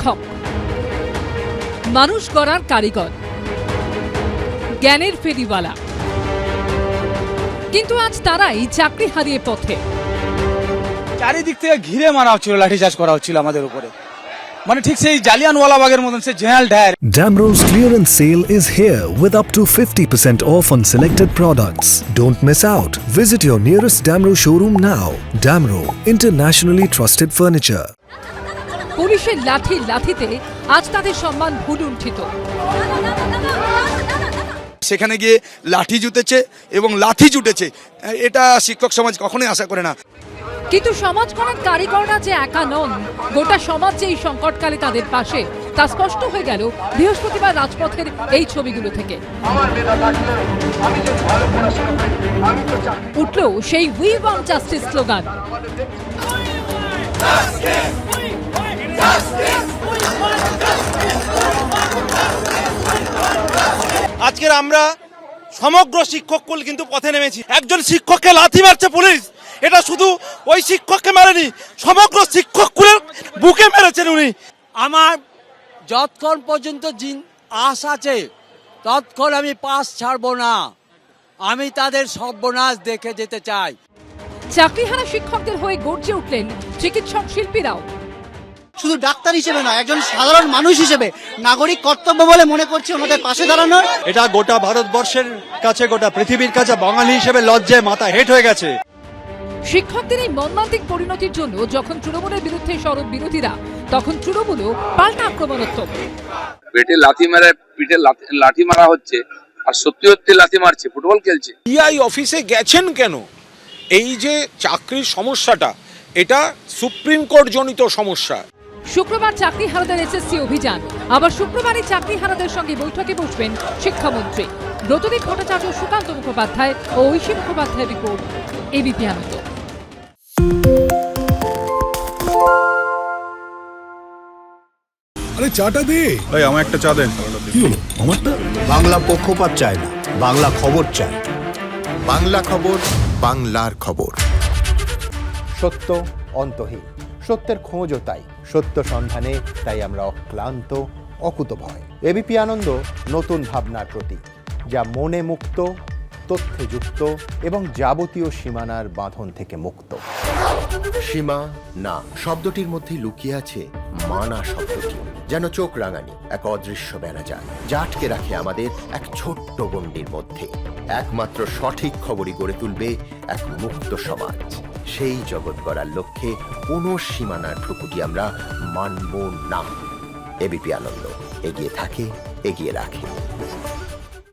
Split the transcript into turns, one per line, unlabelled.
শিক্ষক, মানুষ গড়ার কারিগর, জ্ঞানের ফেরিওয়ালা, কিন্তু আজ তারাই চাকরি হারিয়ে পথে।
চারিদিক থেকে ঘিরে মারা হচ্ছিল, লাঠিচার্জ করা হচ্ছিল আমাদের উপরে, মানে ঠিক সেই জালিয়ানওয়ালাবাগের মতন, সে general Dyer.
Damro's clearance sale is here with up to 50% off on selected products. Don't miss out. Visit your nearest Damro showroom now. Damro, internationally trusted furniture.
পুলিশের লাঠিতে আজ তাদের সম্মান ভুলুণ্ঠিত।
সেখানে গিয়ে লাঠি জুটেছে এবং লাথি জুটেছে, এটা শিক্ষক সমাজ কখনোই আশা করে না।
কিন্তু সমাজ গড়ার কারিগররা যে একা নন, গোটা সমাজ যে এই সংকটকালে তাদের পাশে, তা স্পষ্ট হয়ে গেল বৃহস্পতিবার রাজপথের এই ছবিগুলো থেকে। উঠল সেই উই ওয়ান্ট জাস্টিস স্লোগান।
আজকের আমরা সমগ্র শিক্ষককুল কিন্তু পথে নেমেছি। একজন শিক্ষককে লাথি মারছে পুলিশ, এটা শুধু ওই শিক্ষককে মারেনি, সমগ্র শিক্ষককুলের বুকে মেরেছেন উনি।
আমার যতক্ষণ পর্যন্ত আশ আছে ততক্ষণ আমি পাস ছাড়বো না, আমি তাদের সর্বনাশ দেখে যেতে চাই।
চাকরিহারা শিক্ষকদের হয়ে গর্জে উঠলেন চিকিৎসক শিল্পীরাও।
শুধু ডাক্তার হিসেবে নয়, একজন সাধারণ মানুষ হিসেবে নাগরিক কর্তব্য বলে মনে করছি ওনাদের পাশে দাঁড়ানোর।
এটা গোটা ভারতবর্ষের কাছে, গোটা পৃথিবীর কাছে বাঙালি হিসেবে লজ্জায় মাথা হেঁট হয়ে গেছে।
শিক্ষকদের এই মর্মান্তিক পরিণতির জন্য যখন তৃণমূলের বিরুদ্ধে সরব বিরোধীরা, তখন তৃণমূলও পাল্টা আক্রমণাত্মক।
পেটে পিঠে লাথি মারা হচ্ছে, আর সত্যি সত্যি লাথি মারছে, ফুটবল খেলছে।
পিআই অফিসে গেছেন কেন? এই যে চাকরির সমস্যাটা, এটা সুপ্রিম কোর্ট জনিত সমস্যা।
শুক্রবার চাকরিহারাদের এসএসসি অভিযান, আবার শুক্রবারই চাকরিহারাদের সঙ্গে বৈঠকে বসবেন শিক্ষামন্ত্রী ব্রতদীপ ভট্টাচার্য, সুকান্ত মুখোপাধ্যায় ও ঐশী মুখোপাধ্যায়ের রিপোর্ট, এবিপি আনন্দ।
আরে চাটা দে ভাই, আমার একটা চা দেন। কি হলো আমারটা?
বাংলা পক্ষপাত চায় না, বাংলা খবর চায়।
বাংলা খবর, বাংলার খবর।
সত্য অন্তহীন, সত্যের খোঁজও তাই, সত্য সন্ধানে তাই আমরা অক্লান্ত, অকুতভয়। এবিপি আনন্দ নতুন ভাবনার প্রতীক, যা মনে মুক্ত, তথ্যে যুক্ত এবং যাবতীয় সীমানার বাঁধন থেকে মুক্ত।
সীমা না শব্দটির মধ্যে লুকিয়ে আছে মানা শব্দটি, যেন চোখ রাঙানি এক অদৃশ্য বেড়াজাল, যা আটকে রাখে আমাদের এক ছোট্ট গণ্ডির মধ্যে। একমাত্র সঠিক খবরই গড়ে তুলবে এক মুক্ত সমাজ। সেই জগৎ গড়ার লক্ষ্যে কোনো সীমানার ঠুকুটি আমরা মানব না। এবিপি আনন্দ এগিয়ে থাকে, এগিয়ে রাখে।